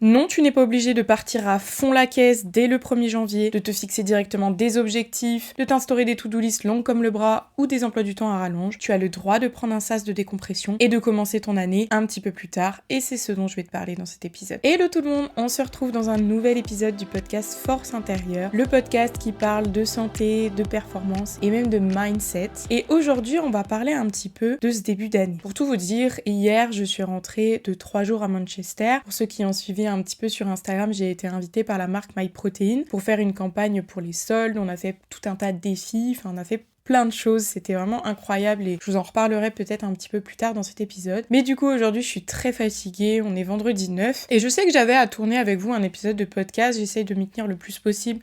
Non, tu n'es pas obligé de partir à fond la caisse dès le 1er janvier, de te fixer directement des objectifs, de t'instaurer des to-do list longues comme le bras ou des emplois du temps à rallonge. Tu as le droit de prendre un sas de décompression et de commencer ton année un petit peu plus tard, et c'est ce dont je vais te parler dans cet épisode. Hello tout le monde, on se retrouve dans un nouvel épisode du podcast Force Intérieure, le podcast qui parle de santé, de performance et même de mindset. Et aujourd'hui, on va parler un petit peu de ce début d'année. Pour tout vous dire, hier, je suis rentrée de 3 jours à Manchester. Pour ceux qui ont suivi un petit peu sur Instagram, j'ai été invitée par la marque MyProtein pour faire une campagne pour les soldes. On a fait tout un tas de défis, on a fait plein de choses, c'était vraiment incroyable et je vous en reparlerai peut-être un petit peu plus tard dans cet épisode. Mais du coup aujourd'hui je suis très fatiguée, on est vendredi 9 et je sais que j'avais à tourner avec vous un épisode de podcast, j'essaye de m'y tenir le plus possible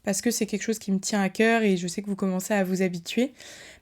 parce que c'est quelque chose qui me tient à cœur et je sais que vous commencez à vous habituer,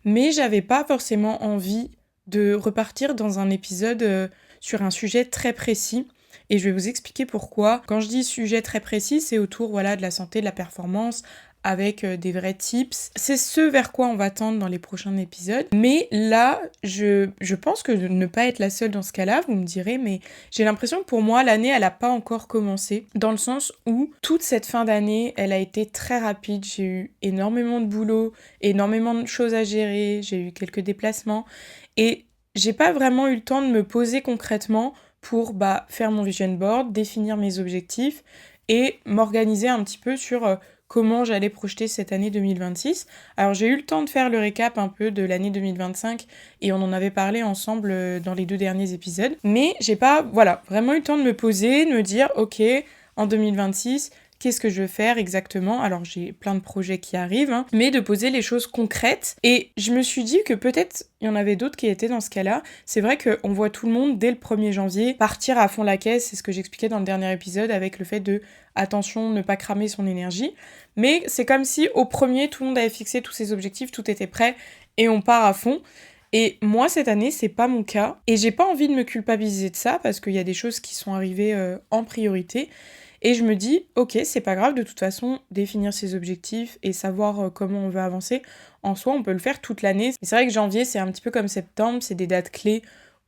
mais j'avais pas forcément envie de repartir dans un épisode sur un sujet très précis. Et je vais vous expliquer pourquoi. Quand je dis sujet très précis, c'est autour de la santé, de la performance, avec des vrais tips. C'est ce vers quoi on va tendre dans les prochains épisodes. Mais là, je pense que de ne pas être la seule dans ce cas-là, vous me direz, mais j'ai l'impression que pour moi, l'année, elle n'a pas encore commencé. Dans le sens où toute cette fin d'année, elle a été très rapide. J'ai eu énormément de boulot, énormément de choses à gérer, j'ai eu quelques déplacements. Et j'ai pas vraiment eu le temps de me poser concrètement pour faire mon vision board, définir mes objectifs et m'organiser un petit peu sur comment j'allais projeter cette année 2026. Alors j'ai eu le temps de faire le récap un peu de l'année 2025 et on en avait parlé ensemble dans les 2 derniers épisodes. Mais j'ai pas vraiment eu le temps de me poser, de me dire ok, en 2026, qu'est-ce que je veux faire exactement? Alors j'ai plein de projets qui arrivent, mais de poser les choses concrètes. Et je me suis dit que peut-être il y en avait d'autres qui étaient dans ce cas-là. C'est vrai qu'on voit tout le monde dès le 1er janvier partir à fond la caisse, c'est ce que j'expliquais dans le dernier épisode avec le fait de attention, ne pas cramer son énergie. Mais c'est comme si au premier, tout le monde avait fixé tous ses objectifs, tout était prêt et on part à fond. Et moi, cette année, c'est pas mon cas. Et j'ai pas envie de me culpabiliser de ça parce qu'il y a des choses qui sont arrivées en priorité. Et je me dis, ok, c'est pas grave, de toute façon, définir ses objectifs et savoir comment on veut avancer, en soi, on peut le faire toute l'année. C'est vrai que janvier, c'est un petit peu comme septembre, c'est des dates clés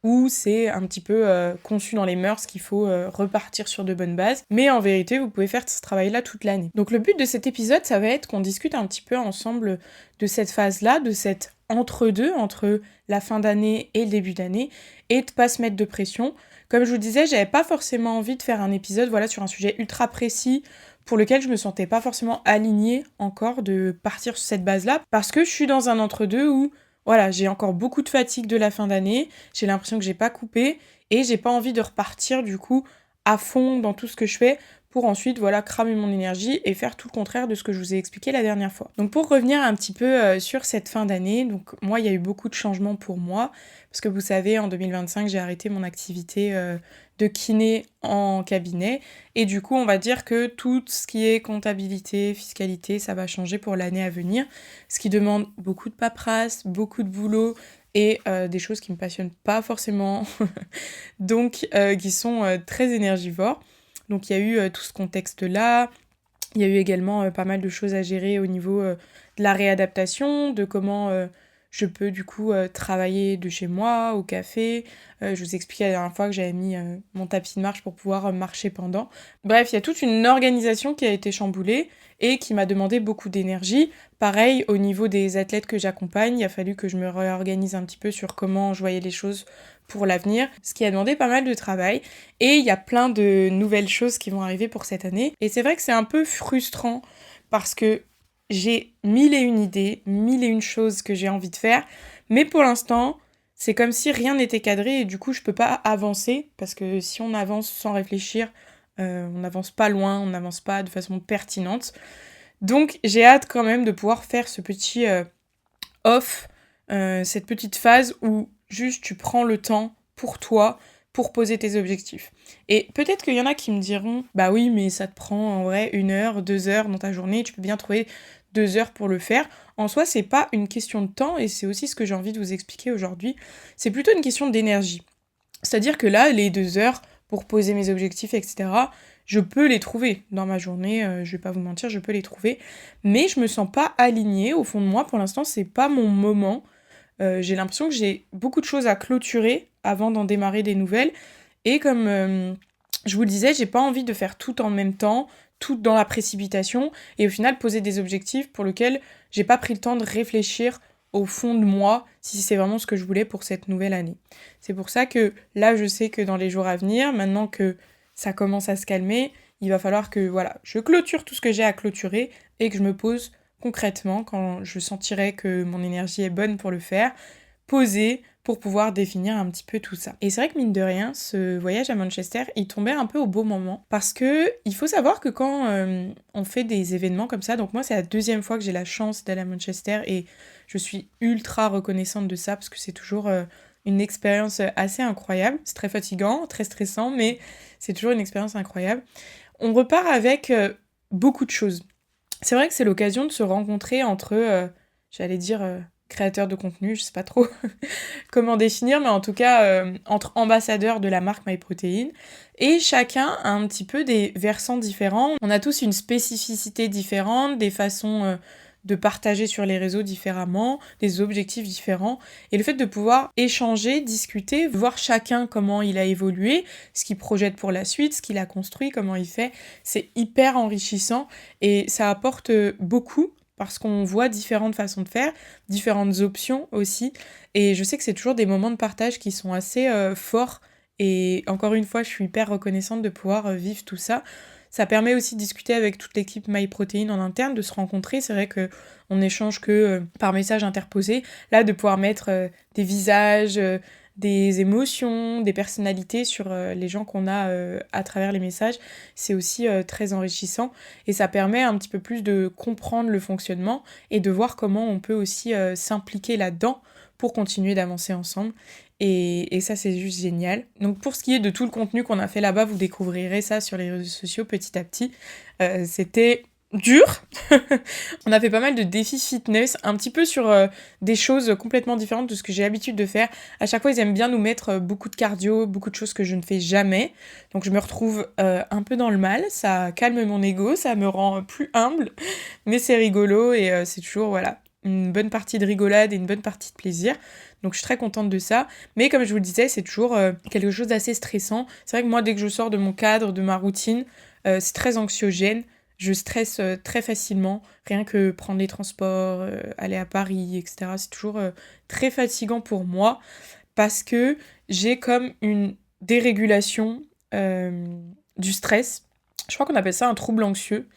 où c'est un petit peu conçu dans les mœurs qu'il faut repartir sur de bonnes bases. Mais en vérité, vous pouvez faire ce travail-là toute l'année. Donc le but de cet épisode, ça va être qu'on discute un petit peu ensemble de cette phase-là, de cette entre-deux, entre la fin d'année et le début d'année, et de pas se mettre de pression. Comme je vous disais, j'avais pas forcément envie de faire un épisode sur un sujet ultra précis pour lequel je me sentais pas forcément alignée encore de partir sur cette base-là, parce que je suis dans un entre-deux où j'ai encore beaucoup de fatigue de la fin d'année, j'ai l'impression que j'ai pas coupé, et j'ai pas envie de repartir du coup à fond dans tout ce que je fais pour ensuite cramer mon énergie et faire tout le contraire de ce que je vous ai expliqué la dernière fois. Donc pour revenir un petit peu sur cette fin d'année, donc moi il y a eu beaucoup de changements pour moi, parce que vous savez en 2025 j'ai arrêté mon activité de kiné en cabinet, et du coup on va dire que tout ce qui est comptabilité, fiscalité, ça va changer pour l'année à venir, ce qui demande beaucoup de paperasse, beaucoup de boulot, et des choses qui me passionnent pas forcément, donc qui sont très énergivores. Donc il y a eu tout ce contexte-là, il y a eu également pas mal de choses à gérer au niveau de la réadaptation, de comment je peux du coup travailler de chez moi, au café. Je vous expliquais la dernière fois que j'avais mis mon tapis de marche pour pouvoir marcher pendant. Bref, il y a toute une organisation qui a été chamboulée et qui m'a demandé beaucoup d'énergie. Pareil, au niveau des athlètes que j'accompagne, il a fallu que je me réorganise un petit peu sur comment je voyais les choses pour l'avenir, ce qui a demandé pas mal de travail. Et il y a plein de nouvelles choses qui vont arriver pour cette année. Et c'est vrai que c'est un peu frustrant parce que j'ai 1001 idées, 1001 choses que j'ai envie de faire, mais pour l'instant, c'est comme si rien n'était cadré et du coup, je peux pas avancer parce que si on avance sans réfléchir, on n'avance pas loin, on n'avance pas de façon pertinente. Donc, j'ai hâte quand même de pouvoir faire ce petit off, cette petite phase où juste tu prends le temps pour toi, pour poser tes objectifs. Et peut-être qu'il y en a qui me diront, bah oui, mais ça te prend en vrai 1 heure, 2 heures dans ta journée, tu peux bien trouver 2 heures pour le faire. En soi, c'est pas une question de temps, et c'est aussi ce que j'ai envie de vous expliquer aujourd'hui. C'est plutôt une question d'énergie. C'est-à-dire que là, les 2 heures pour poser mes objectifs, etc., je peux les trouver dans ma journée, je vais pas vous mentir, je peux les trouver, mais je me sens pas alignée au fond de moi, pour l'instant, c'est pas mon moment. J'ai l'impression que j'ai beaucoup de choses à clôturer avant d'en démarrer des nouvelles, et comme je vous le disais, j'ai pas envie de faire tout en même temps, tout dans la précipitation, et au final poser des objectifs pour lesquels j'ai pas pris le temps de réfléchir au fond de moi si c'est vraiment ce que je voulais pour cette nouvelle année. C'est pour ça que là, je sais que dans les jours à venir, maintenant que ça commence à se calmer, il va falloir que voilà, je clôture tout ce que j'ai à clôturer et que je me pose concrètement quand je sentirai que mon énergie est bonne pour le faire, poser pour pouvoir définir un petit peu tout ça. Et c'est vrai que mine de rien, ce voyage à Manchester, il tombait un peu au beau moment parce que il faut savoir que quand on fait des événements comme ça, donc moi c'est la deuxième fois que j'ai la chance d'aller à Manchester et je suis ultra reconnaissante de ça parce que c'est toujours une expérience assez incroyable. C'est très fatigant, très stressant, mais c'est toujours une expérience incroyable. On repart avec beaucoup de choses. C'est vrai que c'est l'occasion de se rencontrer entre, j'allais dire, créateurs de contenu, je sais pas trop comment définir, mais en tout cas, entre ambassadeurs de la marque MyProtein. Et chacun a un petit peu des versants différents. On a tous une spécificité différente, des façons de partager sur les réseaux différemment, des objectifs différents. Et le fait de pouvoir échanger, discuter, voir chacun comment il a évolué, ce qu'il projette pour la suite, ce qu'il a construit, comment il fait, c'est hyper enrichissant et ça apporte beaucoup parce qu'on voit différentes façons de faire, différentes options aussi. Et je sais que c'est toujours des moments de partage qui sont assez forts. Et encore une fois, je suis hyper reconnaissante de pouvoir vivre tout ça. Ça permet aussi de discuter avec toute l'équipe MyProtein en interne, de se rencontrer. C'est vrai qu'on échange que par message interposé. Là, de pouvoir mettre des visages, des émotions, des personnalités sur les gens qu'on a à travers les messages, c'est aussi très enrichissant. Et ça permet un petit peu plus de comprendre le fonctionnement et de voir comment on peut aussi s'impliquer là-dedans pour continuer d'avancer ensemble. Et ça, c'est juste génial. Donc pour ce qui est de tout le contenu qu'on a fait là-bas, vous découvrirez ça sur les réseaux sociaux petit à petit. C'était dur. On a fait pas mal de défis fitness, un petit peu sur des choses complètement différentes de ce que j'ai l'habitude de faire. À chaque fois, ils aiment bien nous mettre beaucoup de cardio, beaucoup de choses que je ne fais jamais. Donc je me retrouve un peu dans le mal. Ça calme mon ego, ça me rend plus humble. Mais c'est rigolo et c'est toujours, voilà, une bonne partie de rigolade et une bonne partie de plaisir. Donc je suis très contente de ça. Mais comme je vous le disais, c'est toujours quelque chose d'assez stressant. C'est vrai que moi, dès que je sors de mon cadre, de ma routine, c'est très anxiogène. Je stresse très facilement. Rien que prendre les transports, aller à Paris, etc. C'est toujours très fatigant pour moi parce que j'ai comme une dérégulation du stress. Je crois qu'on appelle ça un trouble anxieux.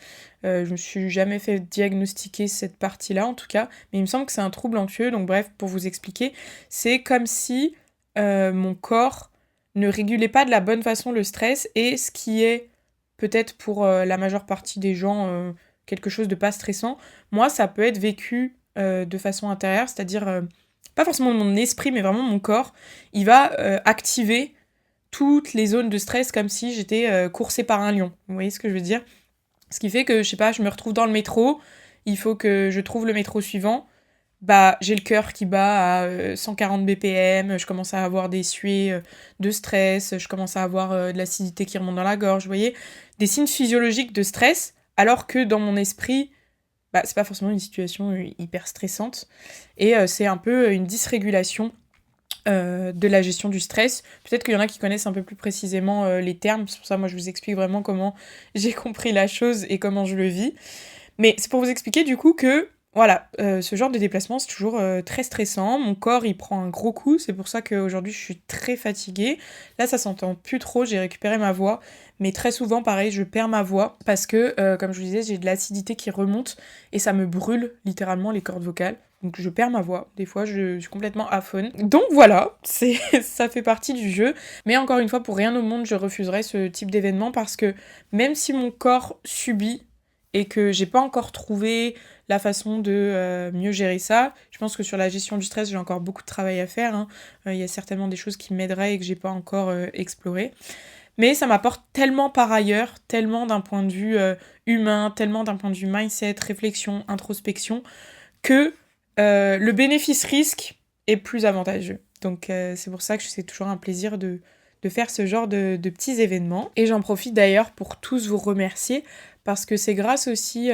Je me suis jamais fait diagnostiquer cette partie-là en tout cas, mais il me semble que c'est un trouble anxieux, donc bref, pour vous expliquer, c'est comme si mon corps ne régulait pas de la bonne façon le stress, et ce qui est peut-être pour la majeure partie des gens quelque chose de pas stressant, moi ça peut être vécu de façon intérieure, c'est-à-dire pas forcément mon esprit, mais vraiment mon corps, il va activer toutes les zones de stress comme si j'étais coursée par un lion, vous voyez ce que je veux dire ? Ce qui fait que, je sais pas, je me retrouve dans le métro, il faut que je trouve le métro suivant, bah j'ai le cœur qui bat à 140 BPM, je commence à avoir des suées de stress, je commence à avoir de l'acidité qui remonte dans la gorge, vous voyez, des signes physiologiques de stress, alors que dans mon esprit, bah c'est pas forcément une situation hyper stressante, et c'est un peu une dysrégulation de la gestion du stress. Peut-être qu'il y en a qui connaissent un peu plus précisément les termes, c'est pour ça moi je vous explique vraiment comment j'ai compris la chose et comment je le vis. Mais c'est pour vous expliquer du coup que voilà, ce genre de déplacement c'est toujours très stressant, mon corps il prend un gros coup, c'est pour ça qu'aujourd'hui je suis très fatiguée. Là ça s'entend plus trop, j'ai récupéré ma voix, mais très souvent pareil je perds ma voix parce que comme je vous disais j'ai de l'acidité qui remonte et ça me brûle littéralement les cordes vocales. Donc je perds ma voix, des fois je suis complètement aphone. Donc voilà, ça fait partie du jeu. Mais encore une fois, pour rien au monde, je refuserais ce type d'événement parce que même si mon corps subit et que j'ai pas encore trouvé la façon de mieux gérer ça, je pense que sur la gestion du stress, j'ai encore beaucoup de travail à faire. Hein. Y a certainement des choses qui m'aideraient et que j'ai pas encore explorées. Mais ça m'apporte tellement par ailleurs, tellement d'un point de vue humain, tellement d'un point de vue mindset, réflexion, introspection, que le bénéfice-risque est plus avantageux. Donc c'est pour ça que c'est toujours un plaisir de faire ce genre de petits événements. Et j'en profite d'ailleurs pour tous vous remercier, parce que c'est grâce aussi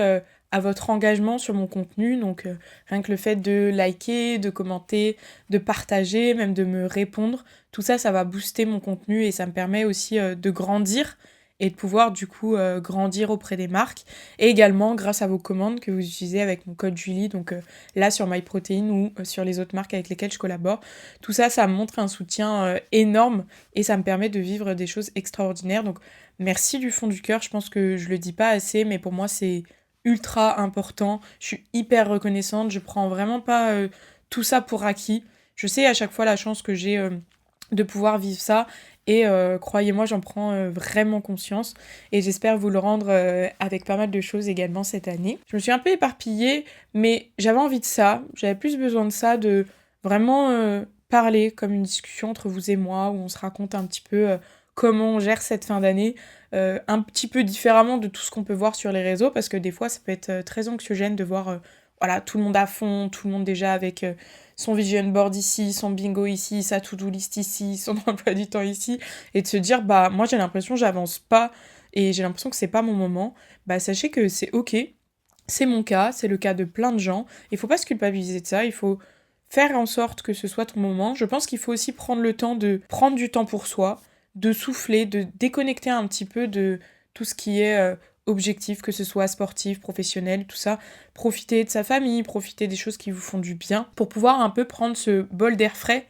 à votre engagement sur mon contenu. Donc rien que le fait de liker, de commenter, de partager, même de me répondre, tout ça, ça va booster mon contenu et ça me permet aussi de grandir et de pouvoir du coup grandir auprès des marques. Et également grâce à vos commandes que vous utilisez avec mon code Julie, donc là sur MyProtein ou sur les autres marques avec lesquelles je collabore. Tout ça, ça me montre un soutien énorme et ça me permet de vivre des choses extraordinaires. Donc merci du fond du cœur, je pense que je le dis pas assez, mais pour moi c'est ultra important. Je suis hyper reconnaissante, je prends vraiment pas tout ça pour acquis. Je sais à chaque fois la chance que j'ai de pouvoir vivre ça et croyez-moi, j'en prends vraiment conscience et j'espère vous le rendre avec pas mal de choses également cette année. Je me suis un peu éparpillée, mais j'avais envie de ça, j'avais plus besoin de ça, de vraiment parler comme une discussion entre vous et moi, où on se raconte un petit peu comment on gère cette fin d'année, un petit peu différemment de tout ce qu'on peut voir sur les réseaux, parce que des fois ça peut être très anxiogène de voir voilà, tout le monde à fond, tout le monde déjà avec son vision board ici, son bingo ici, sa to-do list ici, son emploi du temps ici, et de se dire, bah moi j'ai l'impression que j'avance pas, et j'ai l'impression que c'est pas mon moment, bah sachez que c'est ok, c'est mon cas, c'est le cas de plein de gens, il faut pas se culpabiliser de ça, il faut faire en sorte que ce soit ton moment. Je pense qu'il faut aussi prendre le temps de prendre du temps pour soi, de souffler, de déconnecter un petit peu de tout ce qui est objectif, que ce soit sportif, professionnel, tout ça. Profiter de sa famille, profiter des choses qui vous font du bien, pour pouvoir un peu prendre ce bol d'air frais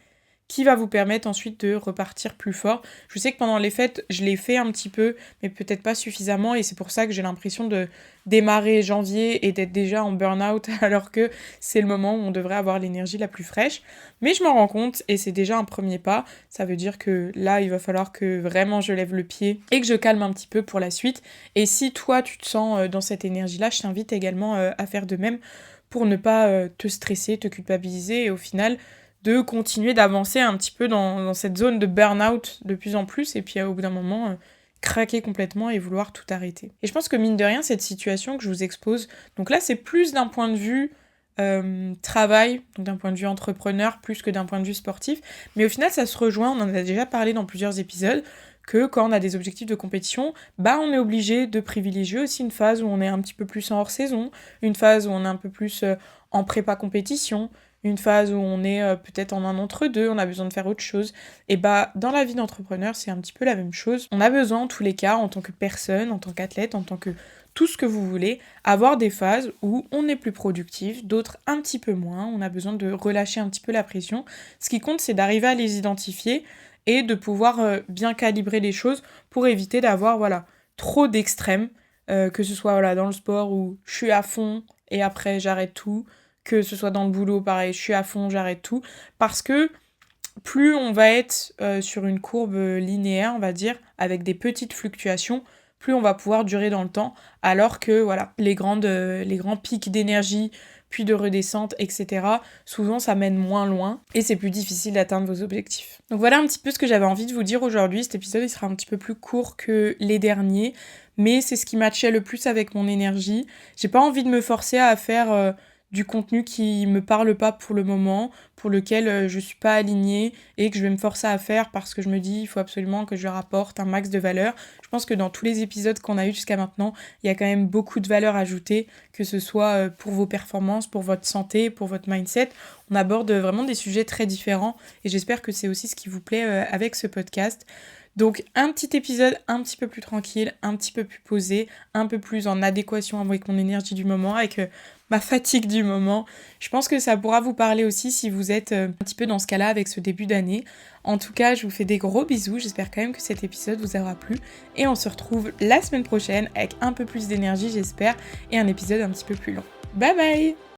qui va vous permettre ensuite de repartir plus fort. Je sais que pendant les fêtes, je l'ai fait un petit peu, mais peut-être pas suffisamment, et c'est pour ça que j'ai l'impression de démarrer janvier et d'être déjà en burn-out, alors que c'est le moment où on devrait avoir l'énergie la plus fraîche. Mais je m'en rends compte, et c'est déjà un premier pas. Ça veut dire que là, il va falloir que vraiment je lève le pied et que je calme un petit peu pour la suite. Et si toi, tu te sens dans cette énergie-là, je t'invite également à faire de même pour ne pas te stresser, te culpabiliser, et au final de continuer d'avancer un petit peu dans cette zone de burn-out de plus en plus, et puis au bout d'un moment, craquer complètement et vouloir tout arrêter. Et je pense que mine de rien, cette situation que je vous expose, donc là c'est plus d'un point de vue travail, donc d'un point de vue entrepreneur, plus que d'un point de vue sportif, mais au final ça se rejoint, on en a déjà parlé dans plusieurs épisodes, que quand on a des objectifs de compétition, bah on est obligé de privilégier aussi une phase où on est un petit peu plus en hors-saison, une phase où on est un peu plus en prépa compétition, une phase où on est peut-être en un entre-deux, on a besoin de faire autre chose. Et bah, dans la vie d'entrepreneur, c'est un petit peu la même chose. On a besoin, en tous les cas, en tant que personne, en tant qu'athlète, en tant que tout ce que vous voulez, avoir des phases où on est plus productif, d'autres un petit peu moins, on a besoin de relâcher un petit peu la pression. Ce qui compte, c'est d'arriver à les identifier et de pouvoir bien calibrer les choses pour éviter d'avoir, voilà, trop d'extrêmes, que ce soit voilà, dans le sport où je suis à fond et après j'arrête tout, que ce soit dans le boulot, pareil, je suis à fond, j'arrête tout, parce que plus on va être sur une courbe linéaire, on va dire, avec des petites fluctuations, plus on va pouvoir durer dans le temps, alors que voilà, les grands pics d'énergie, puis de redescente, etc., souvent ça mène moins loin, et c'est plus difficile d'atteindre vos objectifs. Donc voilà un petit peu ce que j'avais envie de vous dire aujourd'hui. Cet épisode il sera un petit peu plus court que les derniers, mais c'est ce qui matchait le plus avec mon énergie. J'ai pas envie de me forcer à faire du contenu qui me parle pas pour le moment, pour lequel je suis pas alignée et que je vais me forcer à faire parce que je me dis il faut absolument que je rapporte un max de valeur. Je pense que dans tous les épisodes qu'on a eu jusqu'à maintenant, il y a quand même beaucoup de valeur ajoutée, que ce soit pour vos performances, pour votre santé, pour votre mindset. On aborde vraiment des sujets très différents et j'espère que c'est aussi ce qui vous plaît avec ce podcast. Donc un petit épisode un petit peu plus tranquille, un petit peu plus posé, un peu plus en adéquation avec mon énergie du moment, avec ma fatigue du moment. Je pense que ça pourra vous parler aussi si vous êtes un petit peu dans ce cas-là avec ce début d'année. En tout cas, je vous fais des gros bisous, j'espère quand même que cet épisode vous aura plu et on se retrouve la semaine prochaine avec un peu plus d'énergie j'espère et un épisode un petit peu plus long. Bye bye!